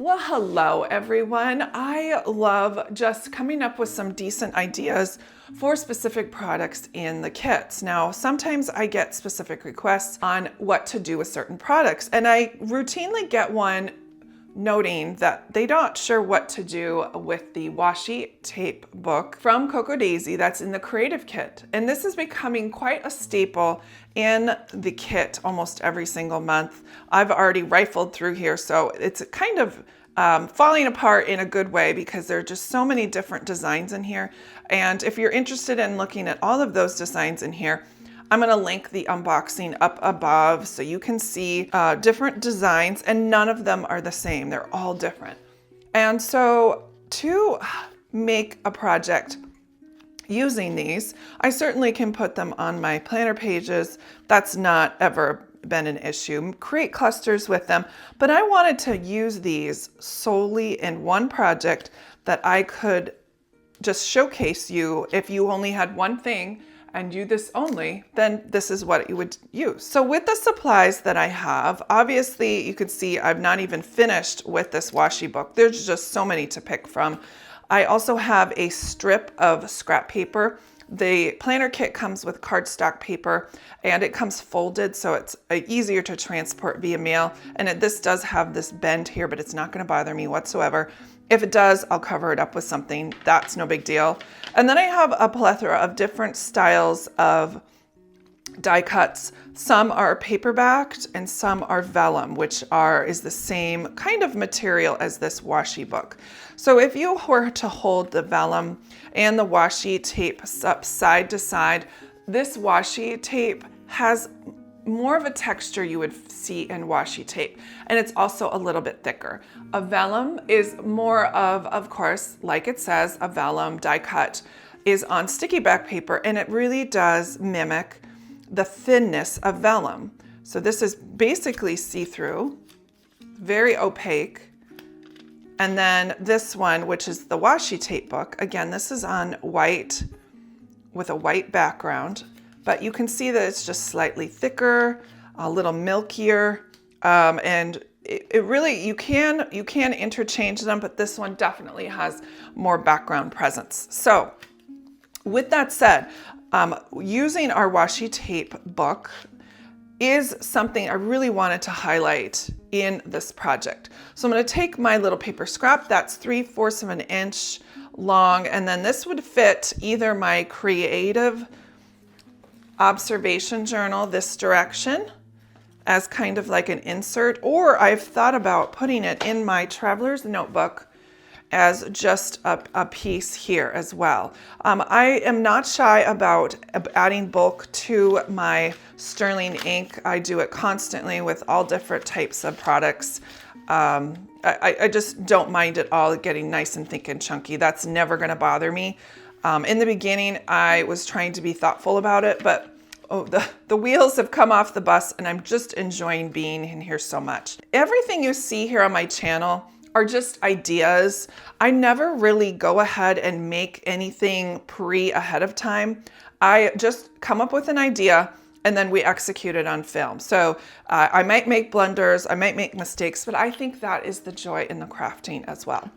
Well, hello everyone. I love just coming up with some decent ideas for specific products in the kits. Now, sometimes I get specific requests on what to do with certain products, and I routinely get one noting that they're not sure what to do with the washi tape book from Coco Daisy that's in the creative kit. And this is becoming quite a staple in the kit almost every single month. I've already rifled through here, so it's kind of falling apart in a good way because there are just so many different designs in here. And if you're interested in looking at all of those designs in here, I'm going to link the unboxing up above so you can see different designs, and none of them are the same. They're all different. And so to make a project using these, I certainly can put them on my planner pages. That's not ever been an issue. Create clusters with them, but I wanted to use these solely in one project that I could just showcase you. If you only had one thing and do this only, then this is what you would use. So with the supplies that I have, obviously you can see I've not even finished with this washi book. There's just so many to pick from. I also have a strip of scrap paper. The planner kit comes with cardstock paper and it comes folded, so it's easier to transport via mail. And this does have this bend here, but it's not going to bother me whatsoever. If it does, I'll cover it up with something. That's no big deal. And then I have a plethora of different styles of die cuts. Some are paper backed and some are vellum, which is the same kind of material as this washi book. So if you were to hold the vellum and the washi tape up side to side, this washi tape has more of a texture you would see in washi tape, and it's also a little bit thicker. A vellum is more of course, like it says, a vellum die cut is on sticky back paper, and it really does mimic the thinness of vellum. So this is basically see-through, very opaque. And then this one, which is the washi tape book, again, this is on white with a white background, but you can see that it's just slightly thicker, a little milkier, and it really, you can interchange them, but this one definitely has more background presence. So with that said, using our washi tape book is something I really wanted to highlight in this project. So I'm going to take my little paper scrap that's 3/4 of an inch long, and then this would fit either my creative observation journal this direction as kind of like an insert, or I've thought about putting it in my traveler's notebook as just a piece here as well. I am not shy about adding bulk to my sterling ink. I do it constantly with all different types of products. I just don't mind at all getting nice and thick and chunky. That's never going to bother me. In the beginning, I was trying to be thoughtful about it, but the wheels have come off the bus, and I'm just enjoying being in here so much. Everything you see here on my channel are just ideas. I never really go ahead and make anything ahead of time. I just come up with an idea and then we execute it on film. So I might make blunders, I might make mistakes, but I think that is the joy in the crafting as well.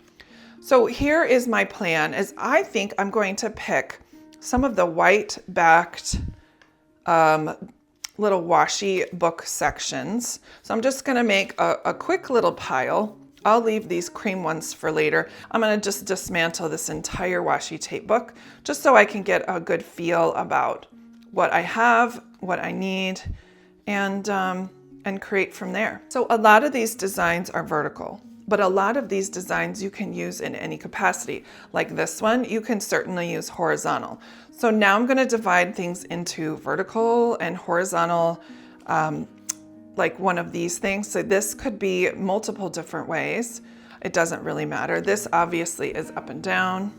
So here is my plan, is I think I'm going to pick some of the white backed little washi book sections. So I'm just gonna make a quick little pile. I'll leave these cream ones for later. I'm going to just dismantle this entire washi tape book just so I can get a good feel about what I have, what I need, and create from there. So a lot of these designs are vertical, but a lot of these designs you can use in any capacity. Like this one, you can certainly use horizontal. So now I'm going to divide things into vertical and horizontal, like one of these things. So this could be multiple different ways. It doesn't really matter. This obviously is up and down.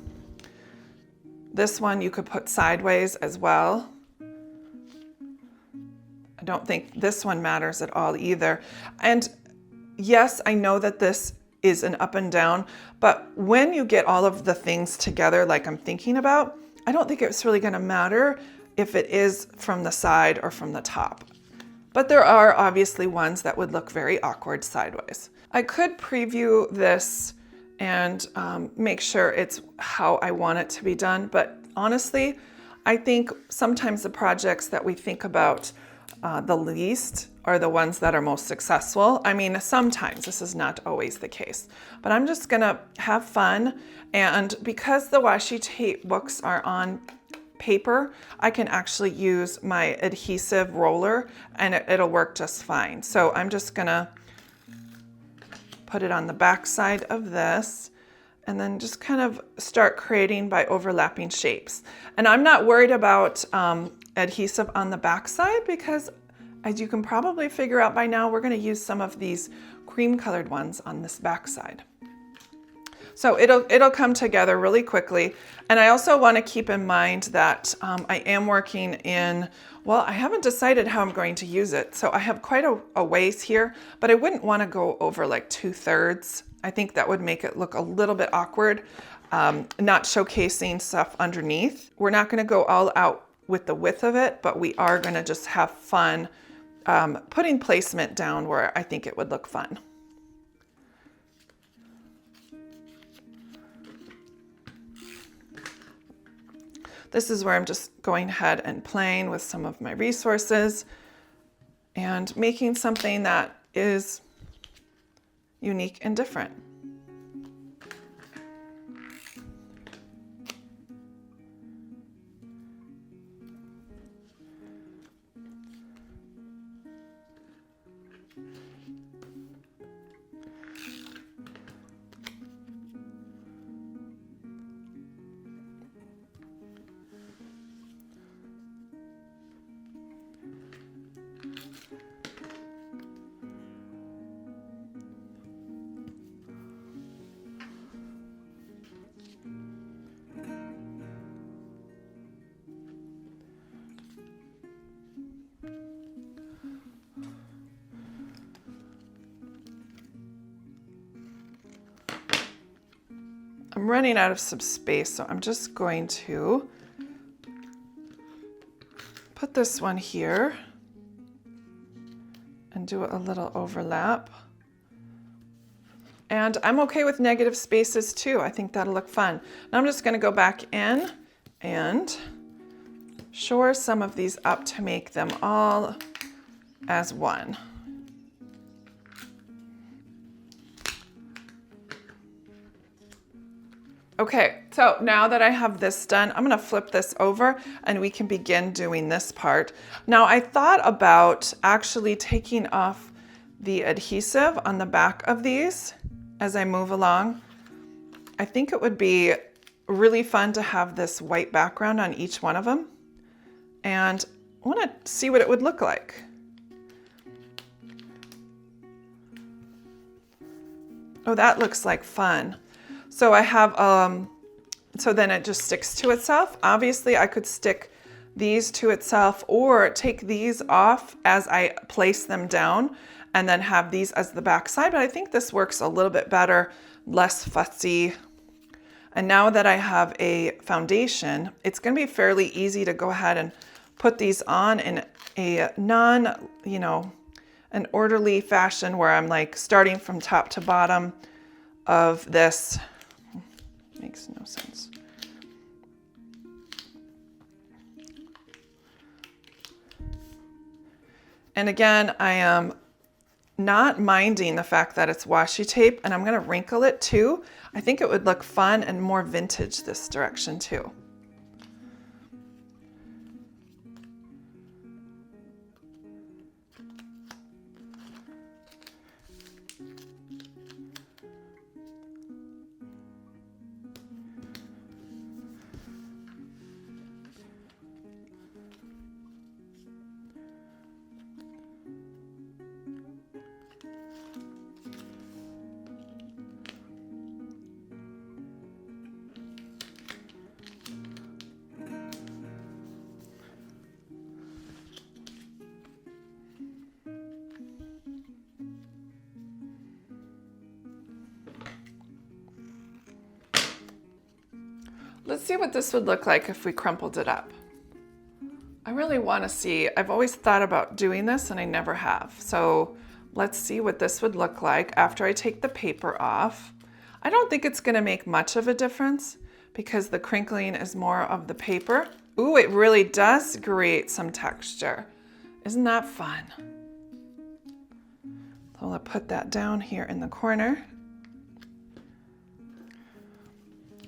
This one you could put sideways as well. I don't think this one matters at all either. And yes, I know that this is an up and down, but when you get all of the things together like I'm thinking about, I don't think it's really going to matter if it is from the side or from the top. But there are obviously ones that would look very awkward sideways. I could preview this and make sure it's how I want it to be done, but honestly, I think sometimes the projects that we think about the least are the ones that are most successful. I mean, sometimes, this is not always the case, but I'm just gonna have fun. And because the washi tape books are on paper, I can actually use my adhesive roller and it'll work just fine. So I'm just gonna put it on the back side of this and then just kind of start creating by overlapping shapes. And I'm not worried about adhesive on the back side because, as you can probably figure out by now, we're going to use some of these cream colored ones on this back side. So it'll come together really quickly. And I also want to keep in mind that I am working in, well, I haven't decided how I'm going to use it. So I have quite a ways here, but I wouldn't want to go over like 2/3. I think that would make it look a little bit awkward, not showcasing stuff underneath. We're not going to go all out with the width of it, but we are going to just have fun putting placement down where I think it would look fun. This is where I'm just going ahead and playing with some of my resources and making something that is unique and different. I'm running out of some space, so I'm just going to put this one here and do a little overlap. And I'm okay with negative spaces too. I think that'll look fun. Now I'm just going to go back in and shore some of these up to make them all as one. Okay, so now that I have this done, I'm gonna flip this over and we can begin doing this part. Now I thought about actually taking off the adhesive on the back of these as I move along. I think it would be really fun to have this white background on each one of them. And I wanna see what it would look like. Oh, that looks like fun. So I have, so then it just sticks to itself. Obviously I could stick these to itself or take these off as I place them down and then have these as the back side. But I think this works a little bit better, less fussy. And now that I have a foundation, it's gonna be fairly easy to go ahead and put these on in a an orderly fashion where I'm like starting from top to bottom of this. Makes no sense. And again, I am not minding the fact that it's washi tape, and I'm going to wrinkle it too. I think it would look fun and more vintage this direction too. Let's see what this would look like if we crumpled it up. I really want to see, I've always thought about doing this and I never have. So Let's see what this would look like after I take the paper off. I don't think it's gonna make much of a difference because the crinkling is more of the paper. Ooh, it really does create some texture. Isn't that fun? So I'll put that down here in the corner.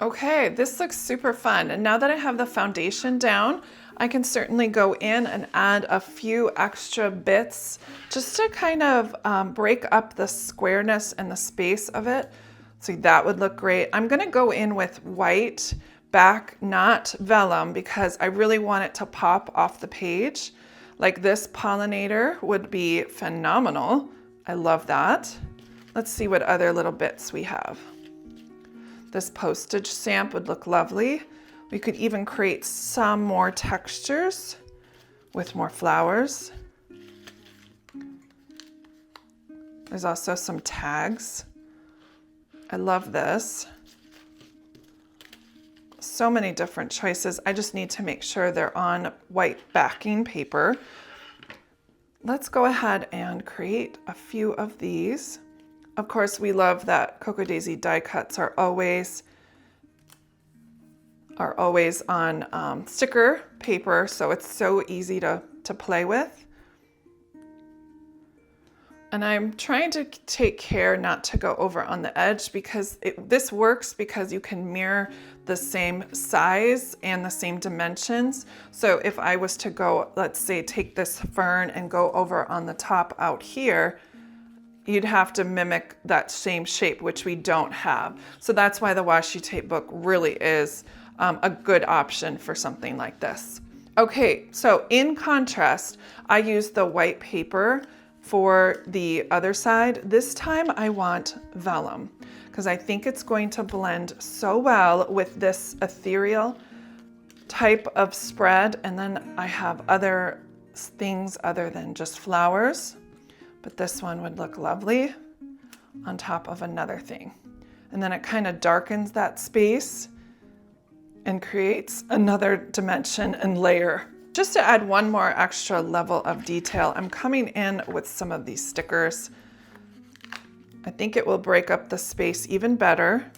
Okay, this looks super fun. And now that I have the foundation down, I can certainly go in and add a few extra bits just to kind of break up the squareness and the space of it. So that would look great. I'm gonna go in with white back, not vellum, because I really want it to pop off the page. Like this pollinator would be phenomenal. I love that. Let's see what other little bits we have. This postage stamp would look lovely. We could even create some more textures with more flowers. There's also some tags. I love this. So many different choices. I just need to make sure they're on white backing paper. Let's go ahead and create a few of these. Of course, we love that Cocoa Daisy die cuts are always on sticker paper, so it's so easy to play with. And I'm trying to take care not to go over on the edge because this works because you can mirror the same size and the same dimensions. So if I was to go, let's say, take this fern and go over on the top out here, you'd have to mimic that same shape, which we don't have. So that's why the washi tape book really is a good option for something like this. Okay, so in contrast, I used the white paper for the other side. This time I want vellum because I think it's going to blend so well with this ethereal type of spread. And then I have other things other than just flowers. But this one would look lovely on top of another thing. And then it kind of darkens that space and creates another dimension and layer. Just to add one more extra level of detail, I'm coming in with some of these stickers. I think it will break up the space even better.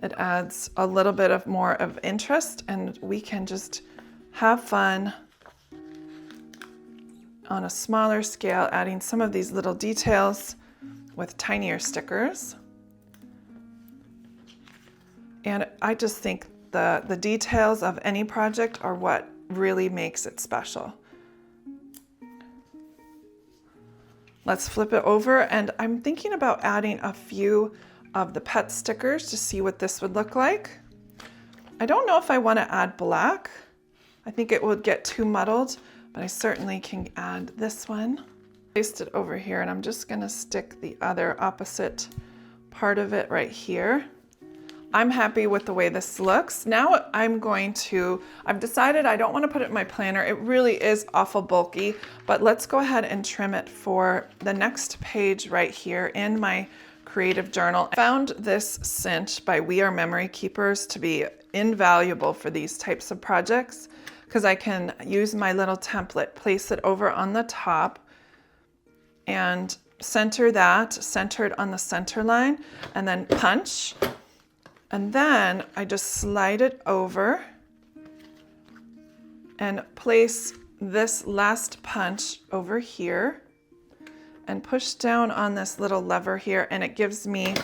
It adds a little bit of more of interest and we can just have fun on a smaller scale, adding some of these little details with tinier stickers. And I just think the details of any project are what really makes it special. Let's flip it over, and I'm thinking about adding a few of the pet stickers to see what this would look like. I don't know if I want to add black. I think it would get too muddled, but I certainly can add this one. Placed it over here, and I'm just gonna stick the other opposite part of it right here. I'm happy with the way this looks. Now I've decided I don't want to put it in my planner. It really is awful bulky, but let's go ahead and trim it for the next page right here in my creative journal. I found this cinch by We Are Memory Keepers to be invaluable for these types of projects because I can use my little template, place it over on the top and center that, centered on the center line, and then punch. And then I just slide it over and place this last punch over here and push down on this little lever here, and it gives me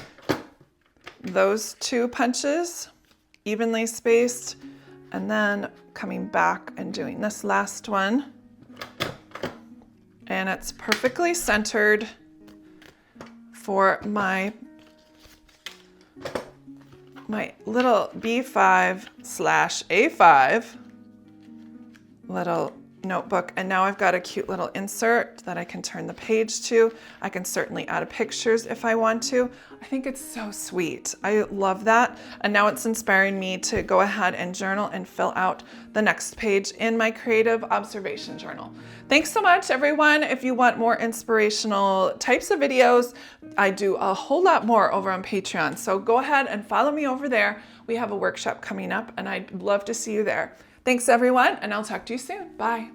those two punches evenly spaced, and then coming back and doing this last one. And it's perfectly centered for my little B5/A5 little notebook. And now I've got a cute little insert that I can turn the page to. I can certainly add pictures if I want to. I think it's so sweet. I love that. And now it's inspiring me to go ahead and journal and fill out the next page in my creative observation journal. Thanks so much, everyone. If you want more inspirational types of videos, I do a whole lot more over on Patreon. So go ahead and follow me over there. We have a workshop coming up and I'd love to see you there. Thanks everyone, and I'll talk to you soon. Bye.